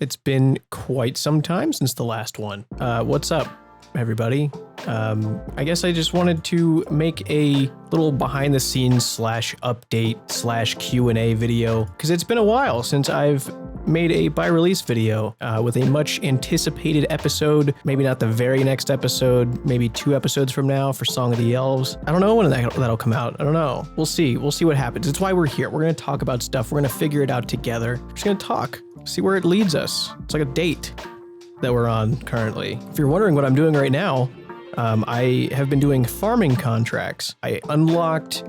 It's been quite some time since the last one. What's up, everybody? I guess I just wanted to make a little behind the scenes / update / Q&A video, because it's been a while since I've made a by release video with a much anticipated episode. Maybe not the very next episode, maybe 2 episodes from now for Song of the Elves. I don't know when that'll come out. I don't know. We'll see what happens. It's why we're here. We're going to talk about stuff. We're going to figure it out together. We're just going to talk, see where it leads us. It's like a date that we're on currently. If you're wondering what I'm doing right now, I have been doing farming contracts. I unlocked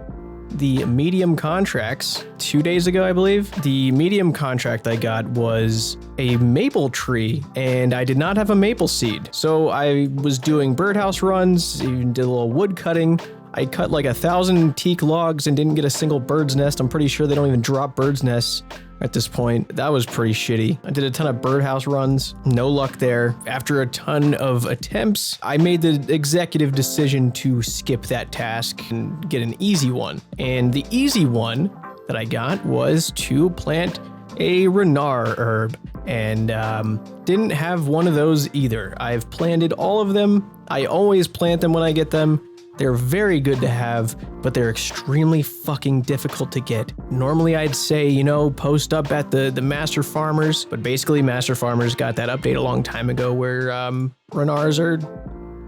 the medium contracts 2 days ago, I believe. The medium contract I got was a maple tree, and I did not have a maple seed. So I was doing birdhouse runs, even did a little wood cutting. I cut like 1,000 teak logs and didn't get a single bird's nest. I'm pretty sure they don't even drop bird's nests at this point. That was pretty shitty. I did a ton of birdhouse runs, no luck there. After a ton of attempts, I made the executive decision to skip that task and get an easy one. And the easy one that I got was to plant a Renar herb, and didn't have one of those either. I've planted all of them. I always plant them when I get them. They're very good to have, but they're extremely fucking difficult to get. Normally I'd say, post up at the Master Farmers, but basically Master Farmers got that update a long time ago where Renars are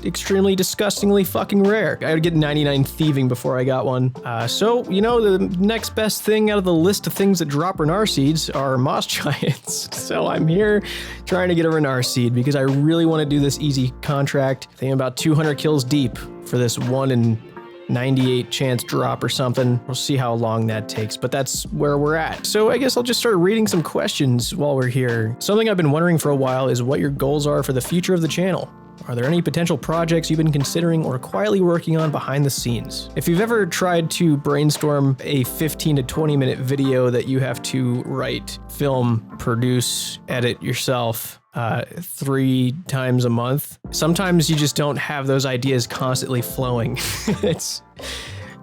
extremely disgustingly fucking rare. I would get 99 thieving before I got one. So, the next best thing out of the list of things that drop Renar seeds are moss giants. So I'm here trying to get a Renar seed because I really want to do this easy contract. I think I'm about 200 kills deep for this 1 in 98 chance drop or something. We'll see how long that takes, but that's where we're at. So I guess I'll just start reading some questions while we're here. Something I've been wondering for a while is what your goals are for the future of the channel. Are there any potential projects you've been considering or quietly working on behind the scenes? If you've ever tried to brainstorm a 15 to 20 minute video that you have to write, film, produce, edit yourself 3 times a month, sometimes you just don't have those ideas constantly flowing. It's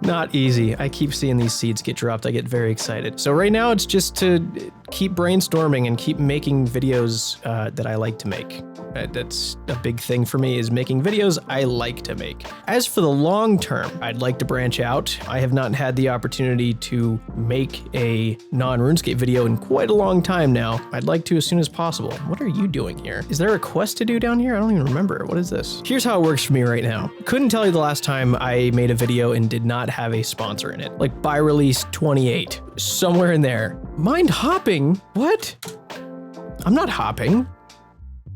not easy. I keep seeing these seeds get dropped. I get very excited. So right now it's just to keep brainstorming and keep making videos that I like to make. That's a big thing for me, is making videos I like to make. As for the long term, I'd like to branch out. I have not had the opportunity to make a non-RuneScape video in quite a long time now. I'd like to as soon as possible. What are you doing here? Is there a quest to do down here? I don't even remember. What is this? Here's how it works for me right now. Couldn't tell you the last time I made a video and did not have a sponsor in it. Like by release 28, somewhere in there. Mind hopping? What? I'm not hopping.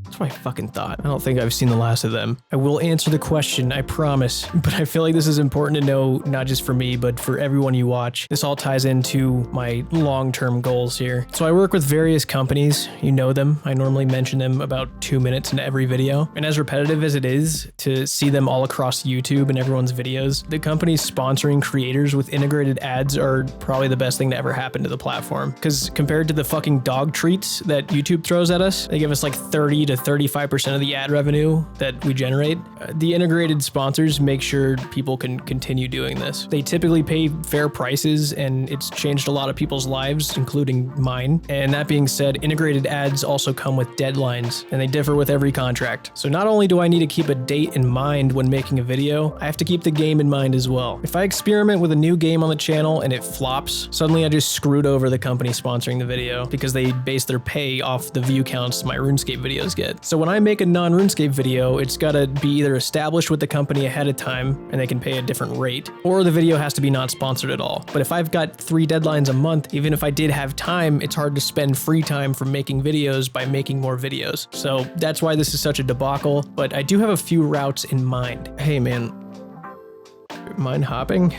That's what I fucking thought. I don't think I've seen the last of them. I will answer the question, I promise. But I feel like this is important to know, not just for me, but for everyone you watch. This all ties into my long-term goals here. So I work with various companies. You know them. I normally mention them about 2 minutes into every video. And as repetitive as it is to see them all across YouTube and everyone's videos, the companies sponsoring creators with integrated ads are probably the best thing to ever happen to the platform. Because compared to the fucking dog treats that YouTube throws at us, they give us like 30 to 35% of the ad revenue that we generate. The integrated sponsors make sure people can continue doing this. They typically pay fair prices, and it's changed a lot of people's lives, including mine. And that being said, integrated ads also come with deadlines, and they differ with every contract. So not only do I need to keep a date in mind when making a video, I have to keep the game in mind as well. If I experiment with a new game on the channel and it flops, suddenly I just screwed over the company sponsoring the video because they base their pay off the view counts my RuneScape videos get. So when I make a non-RuneScape video, it's gotta be either established with the company ahead of time and they can pay a different rate, or the video has to be not sponsored at all. But if I've got 3 deadlines a month, even if I did have time, it's hard to spend free time from making videos by making more videos. So that's why this is such a debacle, but I do have a few routes in mind. Hey man, mind hopping?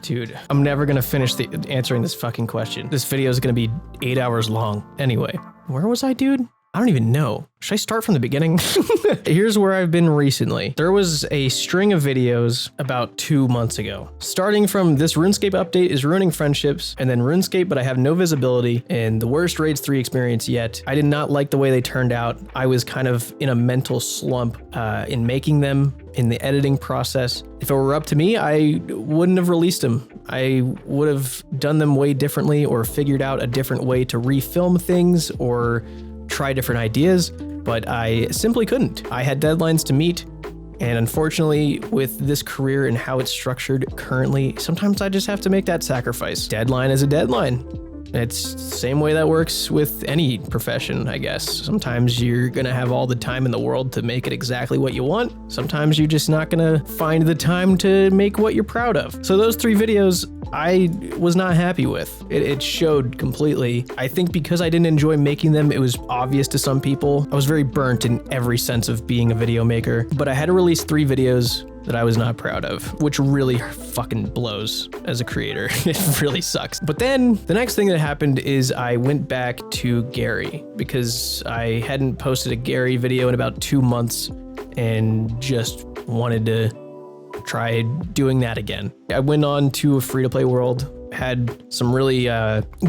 Dude, I'm never gonna finish answering this fucking question. This video is gonna be 8 hours long. Anyway, where was I, dude? I don't even know. Should I start from the beginning? Here's where I've been recently. There was a string of videos about 2 months ago. Starting from this RuneScape update is ruining friendships, and then RuneScape, but I have no visibility, and the worst Raids 3 experience yet. I did not like the way they turned out. I was kind of in a mental slump in making them, in the editing process. If it were up to me, I wouldn't have released them I would have done them way differently or figured out a different way to refilm things or try different ideas, but I simply couldn't. I had deadlines to meet, and unfortunately, with this career and how it's structured currently, sometimes I just have to make that sacrifice. Deadline is a deadline. It's the same way that works with any profession, I guess. Sometimes you're gonna have all the time in the world to make it exactly what you want. Sometimes you're just not gonna find the time to make what you're proud of. So those 3 videos, I was not happy with. It showed completely. I think because I didn't enjoy making them, it was obvious to some people. I was very burnt in every sense of being a video maker, but I had to release 3 videos that I was not proud of, which really fucking blows as a creator. It really sucks. But then the next thing that happened is I went back to Gary because I hadn't posted a Gary video in about 2 months and just wanted to try doing that again. I went on to a free-to-play world, had some really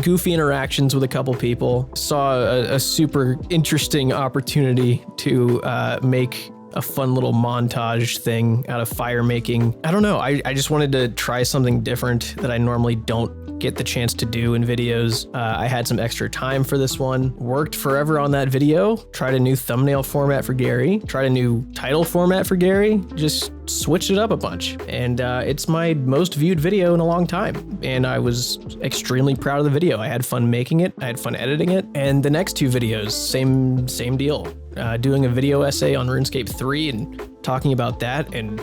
goofy interactions with a couple people, saw a super interesting opportunity to make a fun little montage thing out of fire making. I don't know, I just wanted to try something different that I normally don't get the chance to do in videos. I had some extra time for this one, worked forever on that video, tried a new thumbnail format for Gary, tried a new title format for Gary, just switched it up a bunch. And it's my most viewed video in a long time. And I was extremely proud of the video. I had fun making it, I had fun editing it. And the next 2 videos, same deal. Doing a video essay on RuneScape 3 and talking about that and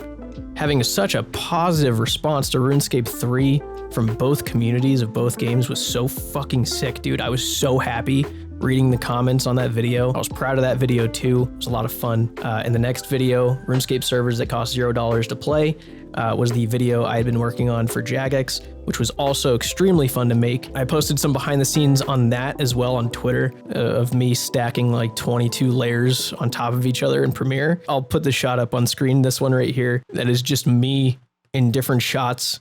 having such a positive response to RuneScape 3 from both communities of both games was so fucking sick, dude. I was so happy reading the comments on that video. I was proud of that video too. It was a lot of fun. And the next video, RuneScape servers that cost $0 to play, was the video I had been working on for Jagex, which was also extremely fun to make. I posted some behind the scenes on that as well on Twitter of me stacking like 22 layers on top of each other in Premiere. I'll put the shot up on screen, this one right here. That is just me in different shots,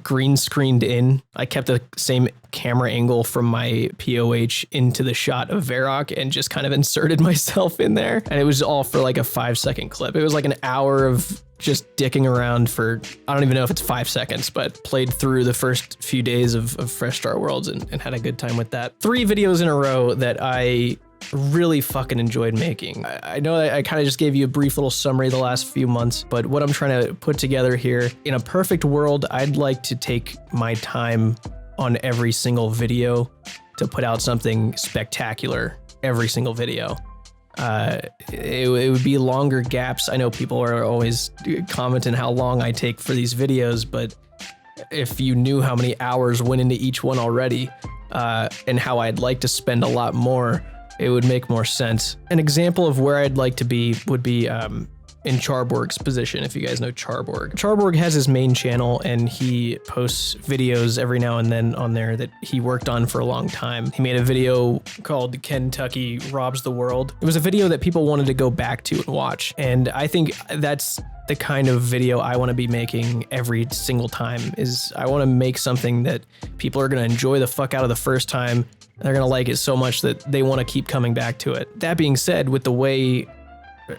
green screened in. I kept the same camera angle from my POH into the shot of Varrock and just kind of inserted myself in there. And it was all for like a 5-second clip. It was like an hour of just dicking around for, I don't even know if it's 5 seconds, but played through the first few days of Fresh Start Worlds and had a good time with that. 3 videos in a row that I really fucking enjoyed making. I know I kind of just gave you a brief little summary of the last few months, but what I'm trying to put together here, in a perfect world, I'd like to take my time on every single video to put out something spectacular every single video. It would be longer gaps. I know people are always commenting how long I take for these videos, but if you knew how many hours went into each one already, and how I'd like to spend a lot more, it would make more sense. An example of where I'd like to be would be in Charborg's position, if you guys know Charborg. Charborg has his main channel and he posts videos every now and then on there that he worked on for a long time. He made a video called Kentucky Robs the World. It was a video that people wanted to go back to and watch. And I think that's the kind of video I want to be making every single time. Is I want to make something that people are going to enjoy the fuck out of the first time. They're going to like it so much that they want to keep coming back to it. That being said, with the way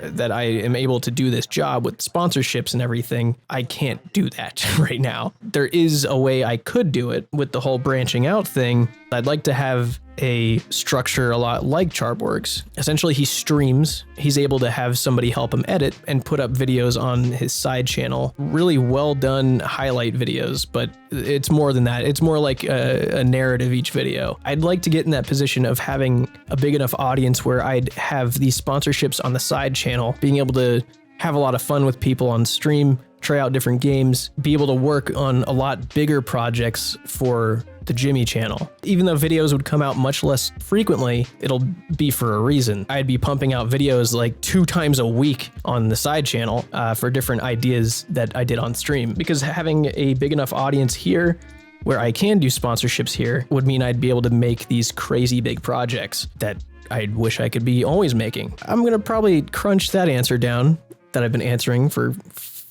that I am able to do this job with sponsorships and everything, I can't do that right now. There is a way I could do it with the whole branching out thing. I'd like to have a structure a lot like Charborg's. Essentially, he streams. He's able to have somebody help him edit and put up videos on his side channel. Really well done highlight videos, but it's more than that. It's more like a narrative each video. I'd like to get in that position of having a big enough audience where I'd have these sponsorships on the side channel, being able to have a lot of fun with people on stream, try out different games, be able to work on a lot bigger projects for the Jimmy channel. Even though videos would come out much less frequently, it'll be for a reason. I'd be pumping out videos like 2 times a week on the side channel for different ideas that I did on stream, because having a big enough audience here where I can do sponsorships here would mean I'd be able to make these crazy big projects that I wish I could be always making. I'm gonna probably crunch that answer down that I've been answering for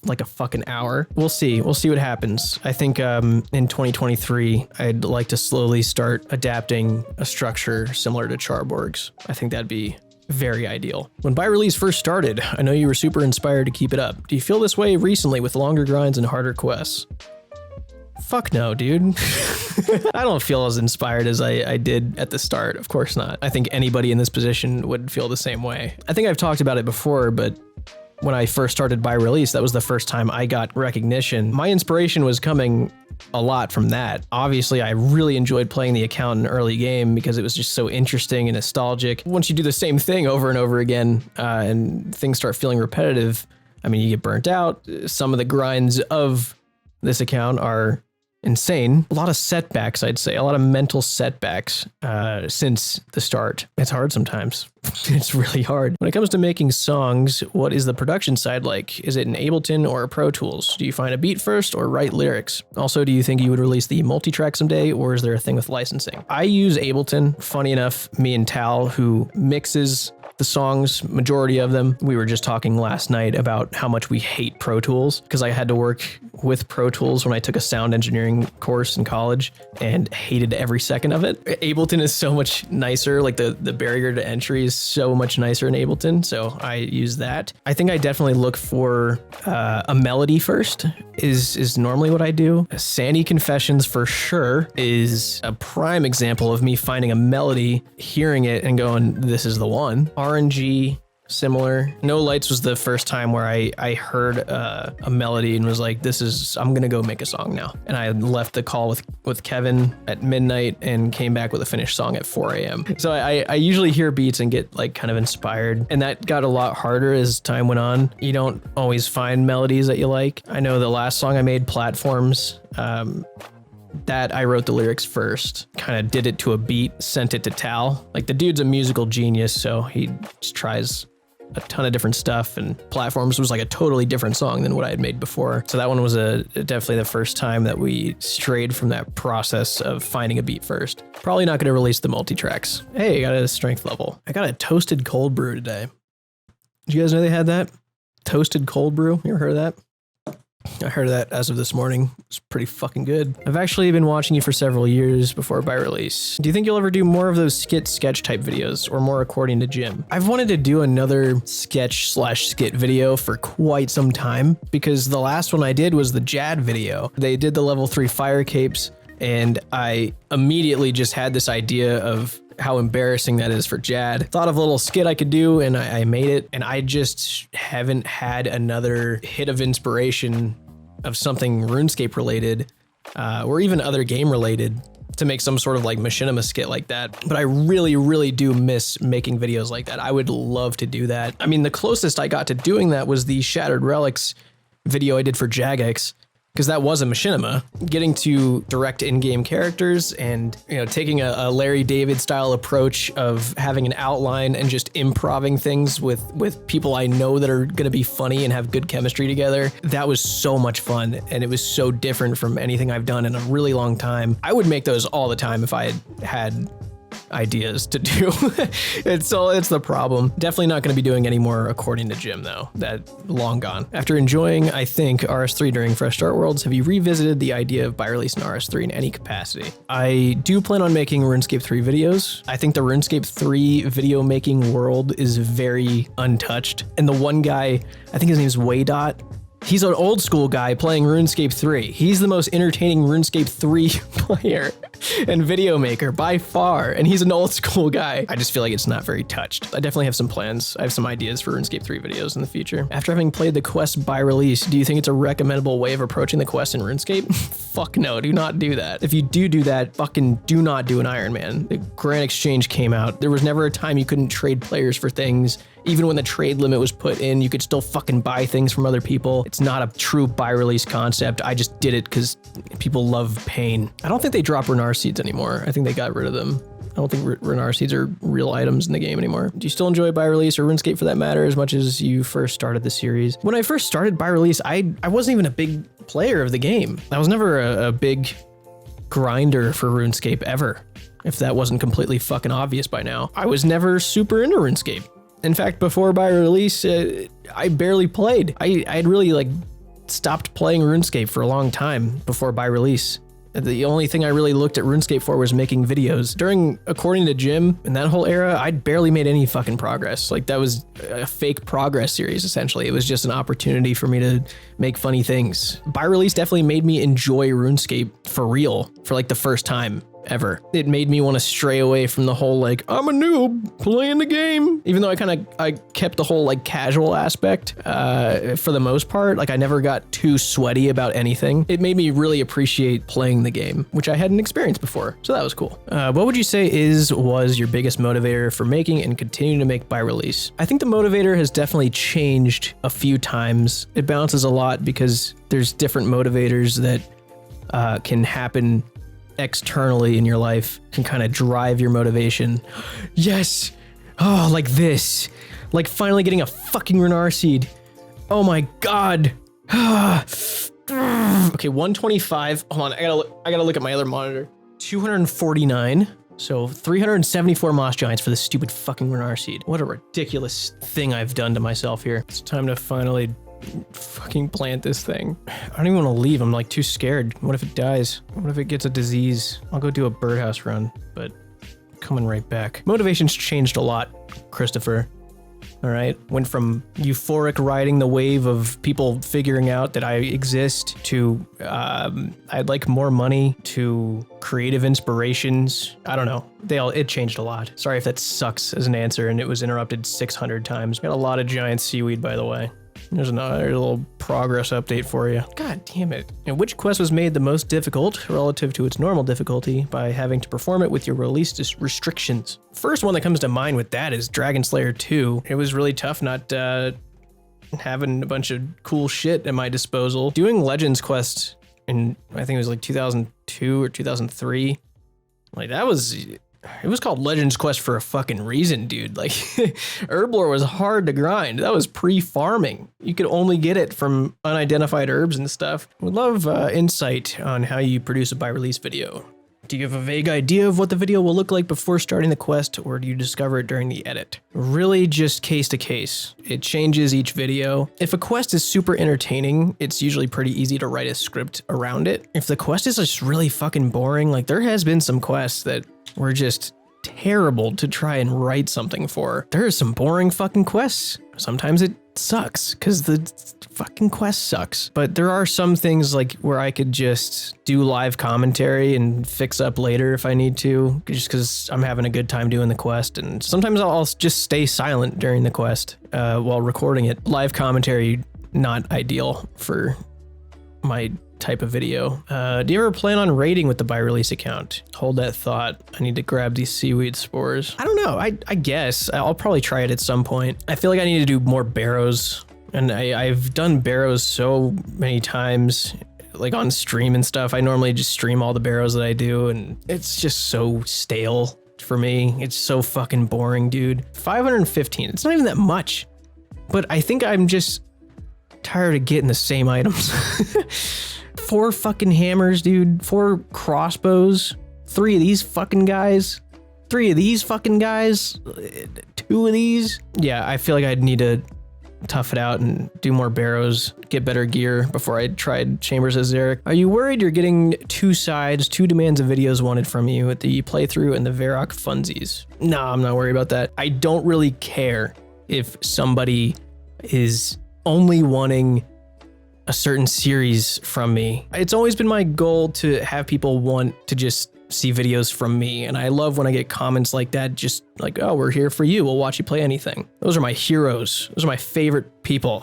like a fucking hour. We'll see what happens. I think in 2023, I'd like to slowly start adapting a structure similar to Charborg's. I think that'd be very ideal. When Buy Release first started, I know you were super inspired to keep it up. Do you feel this way recently with longer grinds and harder quests? Fuck no, dude. I don't feel as inspired as I did at the start. Of course not. I think anybody in this position would feel the same way. I think I've talked about it before, but when I first started by release, that was the first time I got recognition. My inspiration was coming a lot from that. Obviously, I really enjoyed playing the account in early game because it was just so interesting and nostalgic. Once you do the same thing over and over again and things start feeling repetitive, I mean, you get burnt out. Some of the grinds of this account are insane. A lot of setbacks, I'd say, a lot of mental setbacks since the start. It's hard sometimes. It's really hard. When it comes to making songs, what is the production side like? Is it in Ableton or Pro Tools? Do you find a beat first or write lyrics? Also, do you think you would release the multi-track someday, or is there a thing with licensing? I use Ableton. Funny enough, me and Tal, who mixes the songs, majority of them, we were just talking last night about how much we hate Pro Tools because I had to work with Pro Tools when I took a sound engineering course in college and hated every second of it. Ableton is so much nicer, like the barrier to entry is so much nicer in Ableton, so I use that. I think I definitely look for a melody first, is normally what I do. Sandy Confessions for sure is a prime example of me finding a melody, hearing it and going, this is the one. RNG, similar. No Lights was the first time where I heard a melody and was like, I'm gonna go make a song now. And I left the call with Kevin at midnight and came back with a finished song at 4 a.m. So I usually hear beats and get like kind of inspired, and that got a lot harder as time went on. You don't always find melodies that you like. I know the last song I made, Platforms, that I wrote the lyrics first, kind of did it to a beat, sent it to Tal. Like, the dude's a musical genius, so he just tries a ton of different stuff, and Platforms was like a totally different song than what I had made before. So that one was definitely the first time that we strayed from that process of finding a beat first. Probably not going to release the multi-tracks. Hey, I got a strength level. I got a toasted cold brew today. Did you guys know they had that? Toasted cold brew? You ever heard of that? I heard of that as of this morning. It's pretty fucking good. I've actually been watching you for several years before by release. Do you think you'll ever do more of those sketch type videos, or more according to Jim? I've wanted to do another sketch/skit video for quite some time, because the last one I did was the Jad video. They did the level 3 fire capes, and I immediately just had this idea of how embarrassing that is for Jad. Thought of a little skit I could do, and I made it, and I just haven't had another hit of inspiration of something RuneScape related, or even other game related, to make some sort of like machinima skit like that. But I really, really do miss making videos like that. I would love to do that. I mean, the closest I got to doing that was the Shattered Relics video I did for Jagex, because that was a machinima. Getting to direct in-game characters and, you know, taking a Larry David style approach of having an outline and just improvising things with people I know that are gonna be funny and have good chemistry together. That was so much fun, and it was so different from anything I've done in a really long time. I would make those all the time if I had ideas to do. It's the problem. Definitely not going to be doing any more according to Jim, though. That long gone. After enjoying, I think, RS3 during Fresh Start Worlds, have you revisited the idea of by releasing RS3 in any capacity? I do plan on making RuneScape 3 videos. I think the RuneScape 3 video making world is very untouched. And the one guy, I think his name's Waydot, he's an old school guy playing RuneScape 3. He's the most entertaining RuneScape 3 player and video maker by far, and he's an old school guy. I just feel like it's not very touched. I definitely have some plans. I have some ideas for RuneScape 3 videos in the future. After having played the quest by release, do you think it's a recommendable way of approaching the quest in RuneScape? Fuck no, do not do that. If you do that, fucking do not do an Iron Man. The Grand Exchange came out. There was never a time you couldn't trade players for things. Even when the trade limit was put in, you could still fucking buy things from other people. It's not a true buy release concept. I just did it because people love pain. I don't think they drop Renar seeds anymore. I think they got rid of them. I don't think Renar seeds are real items in the game anymore. Do you still enjoy buy release or RuneScape for that matter as much as you first started the series? When I first started buy release, I wasn't even a big player of the game. I was never a big grinder for RuneScape ever, if that wasn't completely fucking obvious by now. I was never super into RuneScape. In fact, before by release, I barely played. I had really like stopped playing RuneScape for a long time before by release. The only thing I really looked at RuneScape for was making videos. According to Jim, in that whole era, I'd barely made any fucking progress. Like, that was a fake progress series, essentially. It was just an opportunity for me to make funny things. By release definitely made me enjoy RuneScape for real, for like the first time ever. It made me want to stray away from the whole like, I'm a noob playing the game. Even though I kept the whole like casual aspect for the most part. Like, I never got too sweaty about anything. It made me really appreciate playing the game, which I hadn't experienced before. So that was cool. What would you say was your biggest motivator for making and continuing to make by release? I think the motivator has definitely changed a few times. It bounces a lot because there's different motivators that can happen externally in your life, can kind of drive your motivation. Yes. Oh, like this. Like finally getting a fucking Runar seed. Oh my God. Okay, 125. Hold on, I gotta look at my other monitor. 249. So 374 moss giants for this stupid fucking Runar seed. What a ridiculous thing I've done to myself here. It's time to finally fucking plant this thing. I don't even want to leave. I'm like too scared. What if it dies? What if it gets a disease? I'll go do a birdhouse run, but coming right back. Motivation's changed a lot, Christopher. All right. Went from euphoric riding the wave of people figuring out that I exist to I'd like more money to creative inspirations. I don't know. It changed a lot. Sorry if that sucks as an answer and it was interrupted 600 times. Got a lot of giant seaweed, by the way. There's another little progress update for you. God damn it. And which quest was made the most difficult relative to its normal difficulty by having to perform it with your release restrictions? First one that comes to mind with that is Dragon Slayer 2. It was really tough not having a bunch of cool shit at my disposal. Doing Legends quest in, I think it was like 2002 or 2003. Like that was... It was called Legends Quest for a fucking reason, dude. Like, Herblore was hard to grind. That was pre-farming. You could only get it from unidentified herbs and stuff. Would love insight on how you produce a by-release video. Do you have a vague idea of what the video will look like before starting the quest, or do you discover it during the edit? Really just case to case. It changes each video. If a quest is super entertaining, it's usually pretty easy to write a script around it. If the quest is just really fucking boring, like there has been some quests that were just terrible to try and write something for. There are some boring fucking quests. Sometimes it sucks because the fucking quest sucks. But there are some things like where I could just do live commentary and fix up later if I need to, just because I'm having a good time doing the quest. And sometimes I'll just stay silent during the quest while recording it. Live commentary, not ideal for my type of video. Do you ever plan on raiding with the by release account? Hold that thought. I need to grab these seaweed spores. I don't know. I guess I'll probably try it at some point. I feel like I need to do more barrows, and I've done barrows so many times, like on stream and stuff. I normally just stream all the barrows that I do, and it's just so stale for me. It's so fucking boring, dude. 515. It's not even that much, but I think I'm just tired of getting the same items. 4 fucking hammers, dude. 4 crossbows. 3 of these fucking guys. 3 of these fucking guys. 2 of these. Yeah, I feel like I'd need to tough it out and do more barrows, get better gear before I tried Chambers as Zarek. Are you worried you're getting 2 sides, 2 demands of videos wanted from you at the playthrough and the Varrock funsies? No, I'm not worried about that. I don't really care if somebody is only wanting a certain series from me. It's always been my goal to have people want to just see videos from me, and I love when I get comments like that, just like, oh, we're here for you, we'll watch you play anything. Those are my heroes. Those are my favorite people.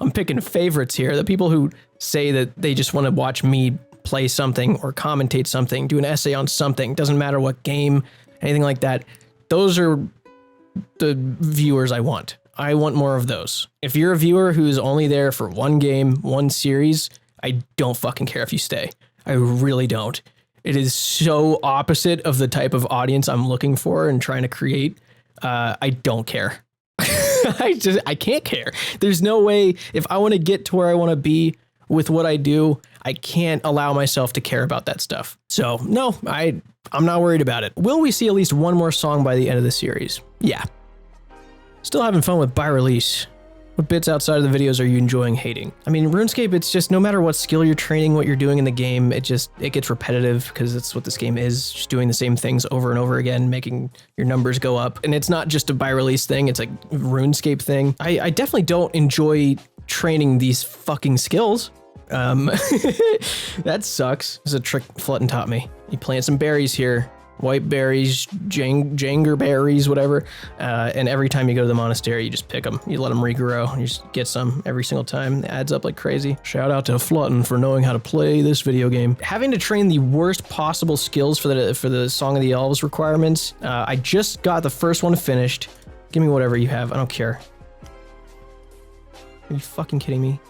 I'm picking favorites here. The people who say that they just want to watch me play something or commentate something, do an essay on something, doesn't matter what game, anything like that. Those are the viewers I want. I want more of those. If you're a viewer who's only there for one game, one series, I don't fucking care if you stay. I really don't. It is so opposite of the type of audience I'm looking for and trying to create. I don't care. I can't care. There's no way, if I want to get to where I want to be with what I do, I can't allow myself to care about that stuff. So no, I'm not worried about it. Will we see at least one more song by the end of the series? Yeah. Still having fun with by release. What bits outside of the videos are you enjoying hating? I mean, RuneScape, it's just no matter what skill you're training, what you're doing in the game, it gets repetitive because that's what this game is, just doing the same things over and over again, making your numbers go up. And it's not just a by release thing, it's like a RuneScape thing. I definitely don't enjoy training these fucking skills. That sucks. This is a trick Flutton taught me. You plant some berries here. White berries, janger berries, whatever. And every time you go to the monastery, you just pick them. You let them regrow. You just get some every single time. It adds up like crazy. Shout out to Flutton for knowing how to play this video game. Having to train the worst possible skills for the Song of the Elves requirements. I just got the first one finished. Give me whatever you have. I don't care. Are you fucking kidding me?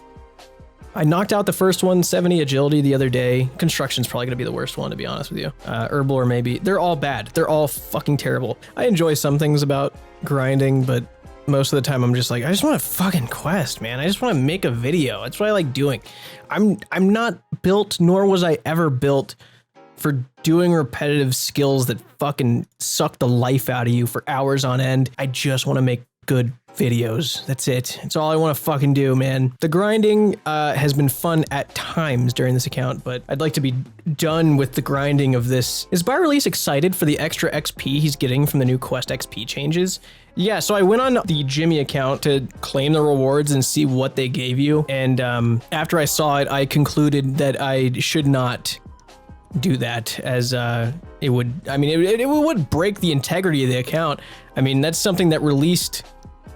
I knocked out the first one, 70 agility the other day. Construction's probably gonna be the worst one, to be honest with you. Herbal or maybe. They're all bad. They're all fucking terrible. I enjoy some things about grinding, but most of the time I'm just like, I just want a fucking quest, man. I just want to make a video. That's what I like doing. I'm not built, nor was I ever built for doing repetitive skills that fucking suck the life out of you for hours on end. I just want to make good videos. That's it. It's all I want to fucking do, man. The grinding has been fun at times during this account, but I'd like to be done with the grinding of this. Is By Release excited for the extra XP he's getting from the new quest XP changes? Yeah, so I went on the Jimmy account to claim the rewards and see what they gave you. And after I saw it, I concluded that I should not do that, as it would, I mean, it would break the integrity of the account. I mean, that's something that released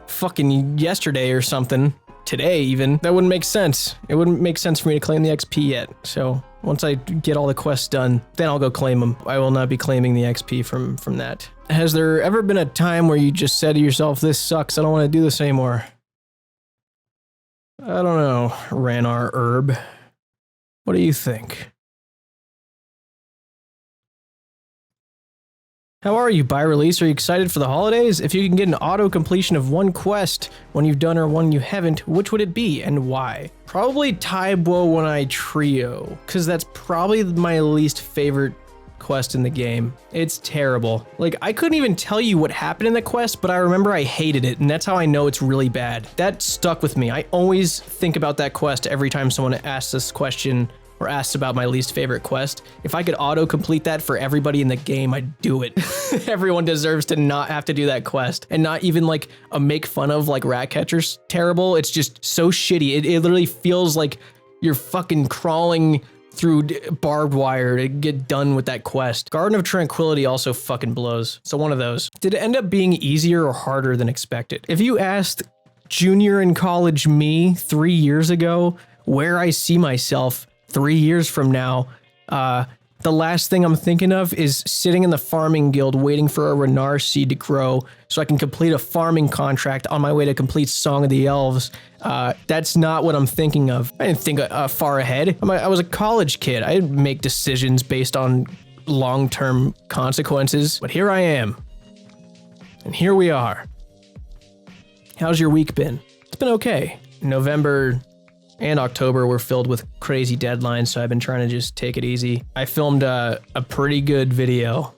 fucking yesterday or something, today even. That wouldn't make sense. It wouldn't make sense for me to claim the XP yet. So once I get all the quests done, then I'll go claim them. I will not be claiming the XP from that. Has there ever been a time where you just said to yourself, this sucks, I don't want to do this anymore? I don't know, Ranar Herb. What do you think? How are you, By Release? Are you excited for the holidays? If you can get an auto completion of one quest, one you've done or one you haven't, which would it be and why? Probably Taibo One Eye Trio, because that's probably my least favorite quest in the game. It's terrible. Like, I couldn't even tell you what happened in the quest, but I remember I hated it, and that's how I know it's really bad. That stuck with me. I always think about that quest every time someone asks this question or asks about my least favorite quest. If I could auto-complete that for everybody in the game, I'd do it. Everyone deserves to not have to do that quest. And not even like a make fun of like Ratcatcher's terrible. It's just so shitty. It literally feels like you're fucking crawling through barbed wire to get done with that quest. Garden of Tranquility also fucking blows. So one of those. Did it end up being easier or harder than expected? If you asked junior in college me 3 years ago where I see myself 3 years from now, the last thing I'm thinking of is sitting in the farming guild waiting for a Renar seed to grow so I can complete a farming contract on my way to complete Song of the Elves. That's not what I'm thinking of. I didn't think far ahead. I was a college kid. I didn't make decisions based on long-term consequences, but here I am. And here we are. How's your week been? It's been okay. November and October were filled with crazy deadlines, so I've been trying to just take it easy. I filmed a pretty good video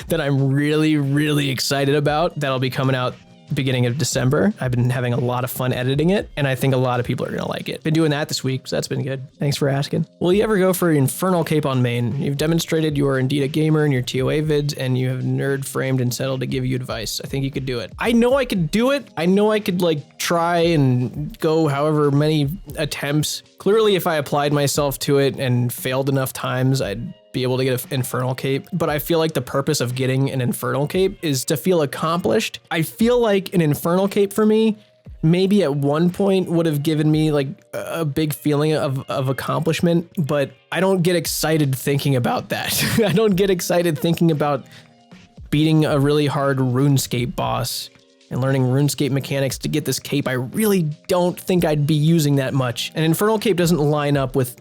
that I'm really, really excited about. That'll be coming out beginning of December. I've been having a lot of fun editing it, and I think a lot of people are gonna like it. Been doing that this week, so that's been good. Thanks for asking. Will you ever go for infernal cape on main? You've demonstrated you are indeed a gamer in your TOA vids, and you have nerd framed and settled to give you advice. I think you could do it. I know I could do it. I know I could like try and go however many attempts. Clearly, if I applied myself to it and failed enough times, I'd be able to get an infernal cape, but I feel like the purpose of getting an infernal cape is to feel accomplished. I feel like an infernal cape for me maybe at one point would have given me like a big feeling of accomplishment, but I don't get excited thinking about that. I don't get excited thinking about beating a really hard RuneScape boss and learning RuneScape mechanics to get this cape. I really don't think I'd be using that much. An infernal cape doesn't line up with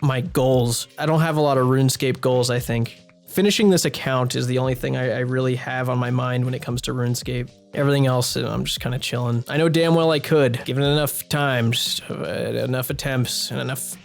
my goals. I don't have a lot of RuneScape goals, I think. Finishing this account is the only thing I really have on my mind when it comes to RuneScape. Everything else, I'm just kind of chilling. I know damn well I could, given it enough times, enough attempts, and enough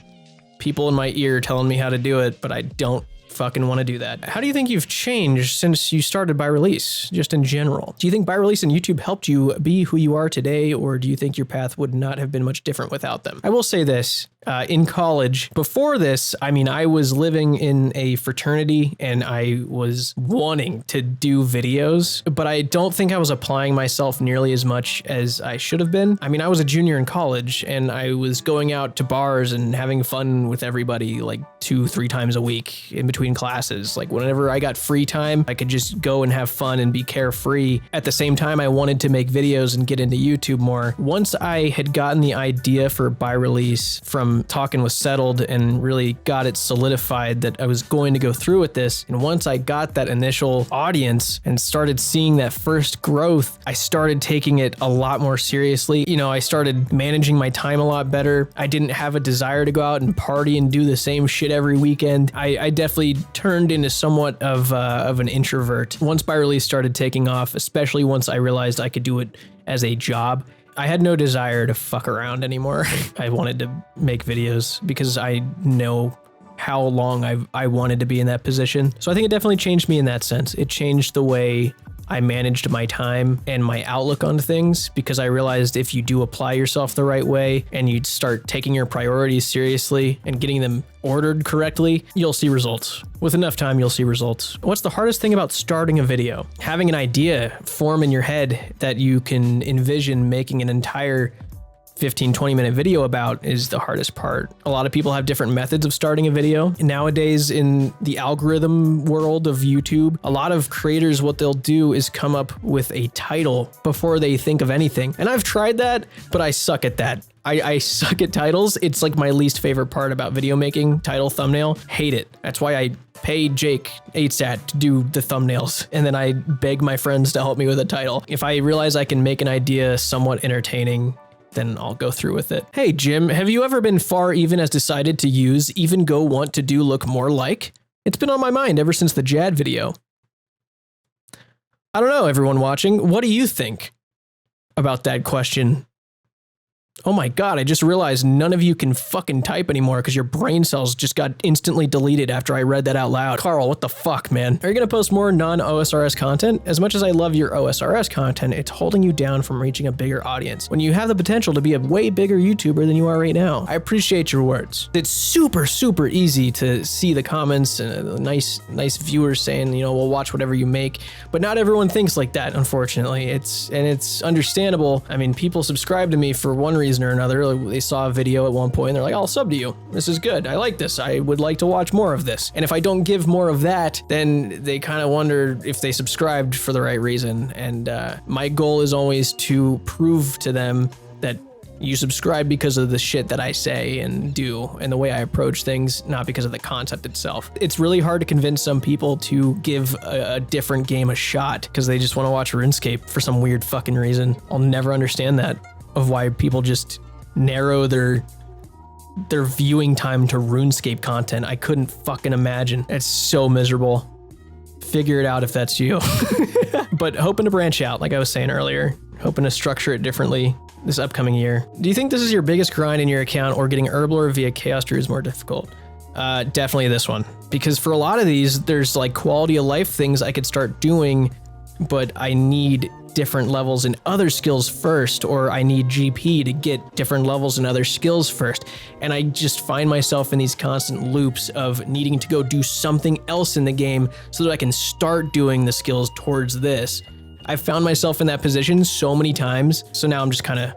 people in my ear telling me how to do it, but I don't fucking want to do that. How do you think you've changed since you started by release, just in general? Do you think by release and YouTube helped you be who you are today, or do you think your path would not have been much different without them? I will say this. In college, before this, I mean, I was living in a fraternity and I was wanting to do videos, but I don't think I was applying myself nearly as much as I should have been. I mean, I was a junior in college and I was going out to bars and having fun with everybody like 2-3 times a week in between classes. Like whenever I got free time, I could just go and have fun and be carefree. At the same time, I wanted to make videos and get into YouTube more. Once I had gotten the idea for by release from talking with Settled and really got it solidified that I was going to go through with this. And once I got that initial audience and started seeing that first growth, I started taking it a lot more seriously. You know, I started managing my time a lot better. I didn't have a desire to go out and party and do the same shit every weekend. I definitely turned into somewhat of an introvert. Once by release started taking off, especially once I realized I could do it as a job, I had no desire to fuck around anymore. I wanted to make videos because I know how long I wanted to be in that position. So I think it definitely changed me in that sense. It changed the way I managed my time and my outlook on things, because I realized if you do apply yourself the right way and you start taking your priorities seriously and getting them ordered correctly, you'll see results. With enough time, you'll see results. What's the hardest thing about starting a video? Having an idea form in your head that you can envision making an entire 15-20 minute video about is the hardest part. A lot of people have different methods of starting a video. Nowadays in the algorithm world of YouTube, a lot of creators, what they'll do is come up with a title before they think of anything. And I've tried that, but I suck at that. I suck at titles. It's like my least favorite part about video making, title, thumbnail. Hate it. That's why I pay Jake 8sat to do the thumbnails, and then I beg my friends to help me with a title. If I realize I can make an idea somewhat entertaining, then I'll go through with it. Hey Jim, have you ever been far even as decided to use even go want to do look more like? It's been on my mind ever since the Jad video. I don't know, everyone watching, what do you think about that question? Oh my God, I just realized none of you can fucking type anymore because your brain cells just got instantly deleted after I read that out loud. Carl, what the fuck, man? Are you gonna post more non-OSRS content? As much as I love your OSRS content, it's holding you down from reaching a bigger audience when you have the potential to be a way bigger YouTuber than you are right now. I appreciate your words. It's super, super easy to see the comments and nice viewers saying, you know, we'll watch whatever you make, but not everyone thinks like that, unfortunately. It's understandable. I mean, people subscribe to me for one reason or another. They saw a video at one point and they're like, I'll sub to you. This is good. I like this. I would like to watch more of this. And if I don't give more of that, then they kind of wonder if they subscribed for the right reason. And my goal is always to prove to them that you subscribe because of the shit that I say and do and the way I approach things, not because of the concept itself. It's really hard to convince some people to give a different game a shot because they just want to watch RuneScape for some weird fucking reason. I'll never understand that, of why people just narrow their viewing time to RuneScape content. I couldn't fucking imagine. It's so miserable. Figure it out if that's you. But hoping to branch out, like I was saying earlier, hoping to structure it differently this upcoming year. Do you think this is your biggest grind in your account, or getting Herblore via Chaos Druid is more difficult? Definitely this one, because for a lot of these, there's like quality of life things I could start doing, but I need different levels in other skills first, or I need GP to get different levels in other skills first. And I just find myself in these constant loops of needing to go do something else in the game so that I can start doing the skills towards this. I've found myself in that position so many times, so now I'm just kind of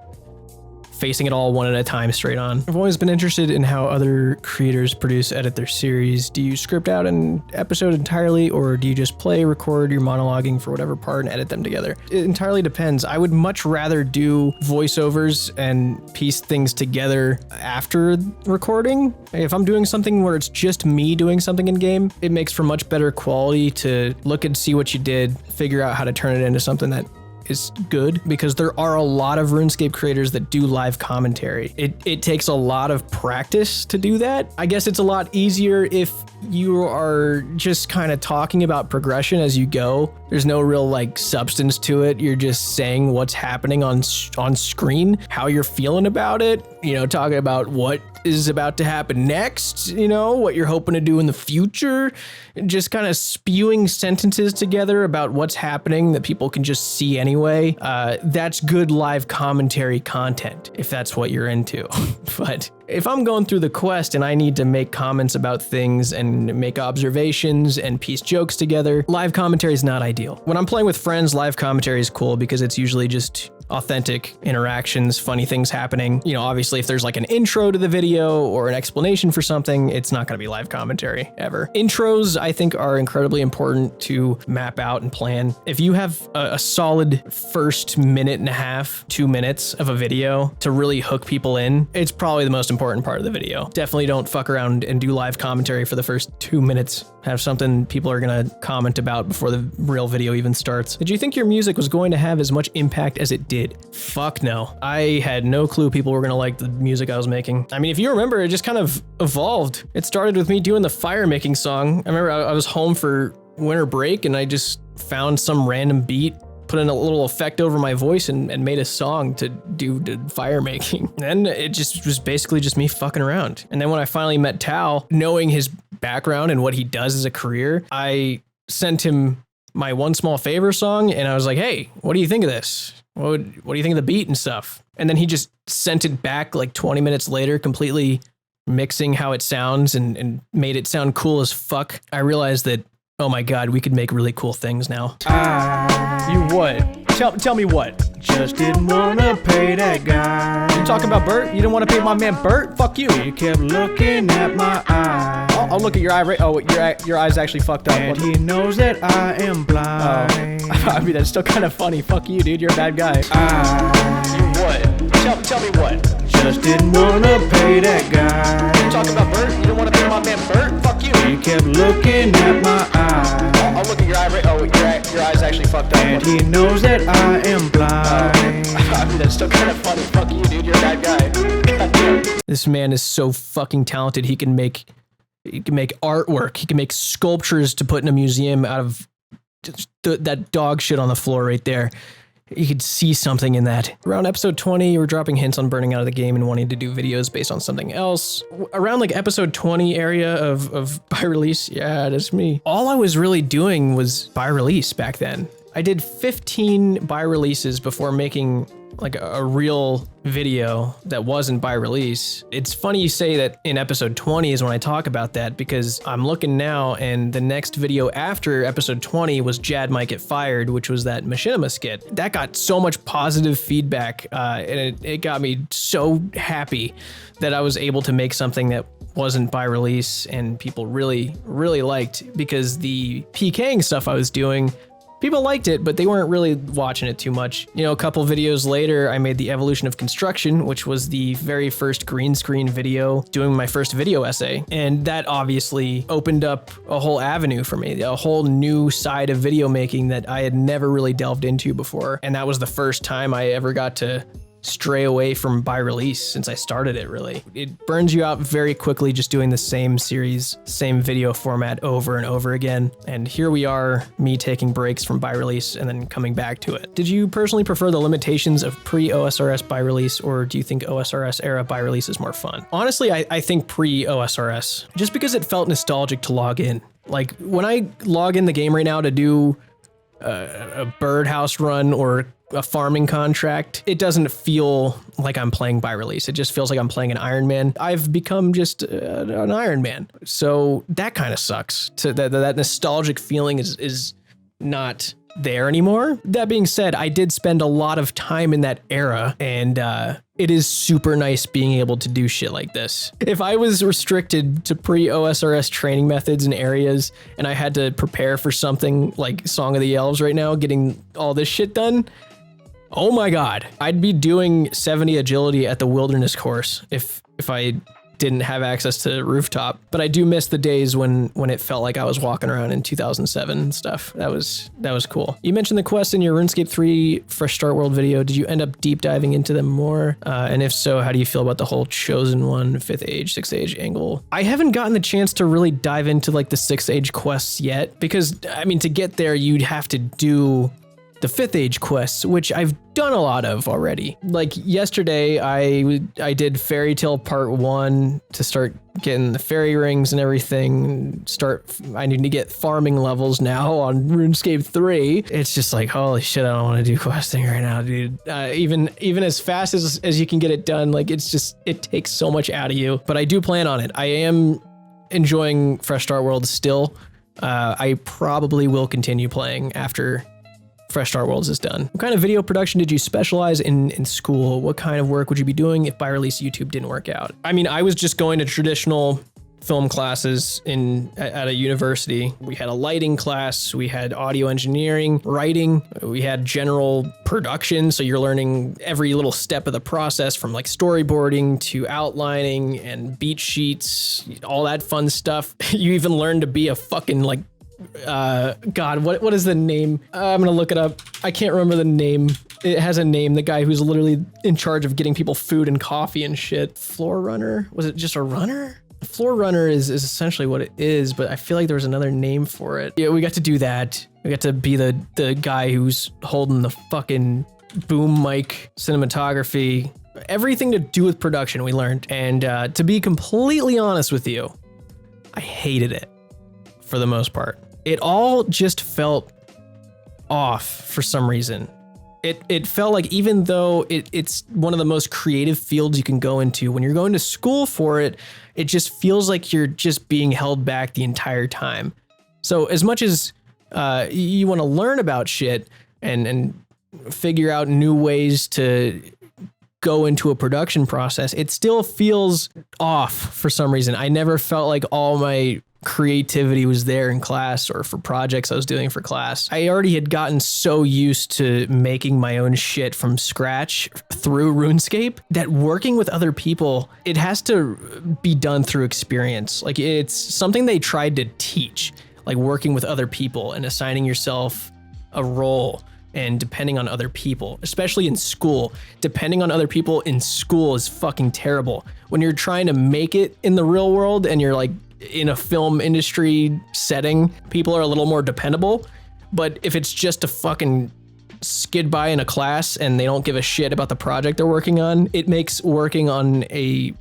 facing it all one at a time straight on. I've always been interested in how other creators edit their series. Do you script out an episode entirely, or do you just record your monologuing for whatever part and edit them together? It entirely depends. I would much rather do voiceovers and piece things together after recording. If I'm doing something where it's just me doing something in game, it makes for much better quality to look and see what you did, figure out how to turn it into something that is good, because there are a lot of RuneScape creators that do live commentary. It takes a lot of practice to do that. I guess it's a lot easier if you are just kind of talking about progression as you go. There's no real like substance to it. You're just saying what's happening on screen, how you're feeling about it. you know, talking about what is about to happen next, you know, what you're hoping to do in the future, just kind of spewing sentences together about what's happening that people can just see anyway. That's good live commentary content, if that's what you're into. But if I'm going through the quest and I need to make comments about things and make observations and piece jokes together, live commentary is not ideal. When I'm playing with friends, live commentary is cool because it's usually just authentic interactions, funny things happening. You know, obviously if there's like an intro to the video or an explanation for something, it's not going to be live commentary ever. Intros, I think, are incredibly important to map out and plan. If you have a solid first minute and a half, 2 minutes of a video to really hook people in, it's probably the most important part of the video. Definitely don't fuck around and do live commentary for the first 2 minutes. Have something people are going to comment about before the real video even starts. Did you think your music was going to have as much impact as it did? Fuck no. I had no clue people were going to like the music I was making. I mean, if you remember, it just kind of evolved. It started with me doing the fire making song. I remember I was home for winter break and I just found some random beat, put in a little effect over my voice and made a song to do the fire making. And it just was basically just me fucking around. And then when I finally met Tal, knowing his background and what he does as a career, I sent him my One Small Favor song and I was like, hey, what do you think of this? What do you think of the beat and stuff? And then he just sent it back like 20 minutes later, completely mixing how it sounds and made it sound cool as fuck. I realized that, oh my God, we could make really cool things now. You what? Tell me what? Just didn't wanna pay that guy. You talking about Bert? You didn't want to pay my man Bert? Fuck you. He kept looking at my eye. I'll look at your eye. Oh, your eye's actually fucked up. And he knows that I am blind. I mean, that's still kind of funny. Fuck you, dude. You're a bad guy. You what? Tell me what? Just didn't wanna pay that guy. You talking about Bert? You didn't want to pay my man Bert? Fuck you. He kept looking at my eye. I'll look at your eye. Oh, your eye's actually fucked up. And he knows that I am blind. I mean, that's still kind of funny. Fuck you, dude. You're a bad guy. This man is so fucking talented. He can make artwork. He can make sculptures to put in a museum out of just that dog shit on the floor right there. You could see something in that. Around episode 20, you were dropping hints on burning out of the game and wanting to do videos based on something else. Around like episode 20 area of by release, yeah, that's me. All I was really doing was by release back then. I did 15 by releases before making like a real video that wasn't by release. It's funny you say that in episode 20 is when I talk about that, because I'm looking now and the next video after episode 20 was Jad Might Get Fired, which was that machinima skit. That got so much positive feedback and it got me so happy that I was able to make something that wasn't by release and people really, really liked, because the PKing stuff I was doing, people liked it, but they weren't really watching it too much. You know, a couple videos later, I made the evolution of construction, which was the very first green screen video, doing my first video essay. And that obviously opened up a whole avenue for me, a whole new side of video making that I had never really delved into before. And that was the first time I ever got to stray away from by release since I started it, really. It burns you out very quickly just doing the same series, same video format over and over again. And here we are, me taking breaks from by release and then coming back to it. Did you personally prefer the limitations of pre-OSRS by release, or do you think OSRS era by release is more fun? Honestly, I think pre-OSRS, just because it felt nostalgic to log in. Like when I log in the game right now to do a birdhouse run or a farming contract, it doesn't feel like I'm playing by release. It just feels like I'm playing an Iron Man. I've become just an Iron Man. So that kind of sucks. That nostalgic feeling is not there anymore. That being said, I did spend a lot of time in that era, and it is super nice being able to do shit like this. If I was restricted to pre-OSRS training methods and areas, and I had to prepare for something like Song of the Elves right now, getting all this shit done, oh my God, I'd be doing 70 agility at the wilderness course if I didn't have access to rooftop. But I do miss the days when it felt like I was walking around in 2007 and stuff. That was cool. You mentioned the quests in your RuneScape 3 Fresh Start World video. Did you end up deep diving into them more? And if so, how do you feel about the whole Chosen One, 5th Age, 6th Age angle? I haven't gotten the chance to really dive into like the 6th Age quests yet, because I mean, to get there, you'd have to do the 5th age quests, which I've done a lot of already. Like yesterday, I did Fairy Tale Part 1 to start getting the fairy rings and everything. I need to get farming levels now on RuneScape 3. It's just like, holy shit, I don't want to do questing right now, dude. Even as fast as you can get it done, like it takes so much out of you. But I do plan on it. I am enjoying Fresh Start Worlds still. I probably will continue playing after Fresh Start Worlds is done. What kind of video production did you specialize in school? What kind of work would you be doing if by release YouTube didn't work out? I mean, I was just going to traditional film classes at a university. We had a lighting class, we had audio engineering, writing, we had general production. So you're learning every little step of the process from like storyboarding to outlining and beat sheets, all that fun stuff. You even learn to be a fucking like God, what is the name? I'm gonna look it up. I can't remember the name. It has a name. The guy who's literally in charge of getting people food and coffee and shit. Floor runner? Was it just a runner? Floor runner is essentially what it is, but I feel like there was another name for it. Yeah, we got to do that. We got to be the guy who's holding the fucking boom mic, cinematography, everything to do with production we learned. And to be completely honest with you, I hated it for the most part. It all just felt off for some reason. It felt like even though it's one of the most creative fields you can go into, when you're going to school for it, it just feels like you're just being held back the entire time. So as much as you want to learn about shit and figure out new ways to go into a production process, it still feels off for some reason. I never felt like all my creativity was there in class or for projects I was doing for class. I already had gotten so used to making my own shit from scratch through RuneScape that working with other people, it has to be done through experience. Like it's something they tried to teach, like working with other people and assigning yourself a role and depending on other people, especially in school. Depending on other people in school is fucking terrible. When you're trying to make it in the real world and you're like in a film industry setting, people are a little more dependable. But if it's just a fucking skid by in a class and they don't give a shit about the project they're working on, it makes working on a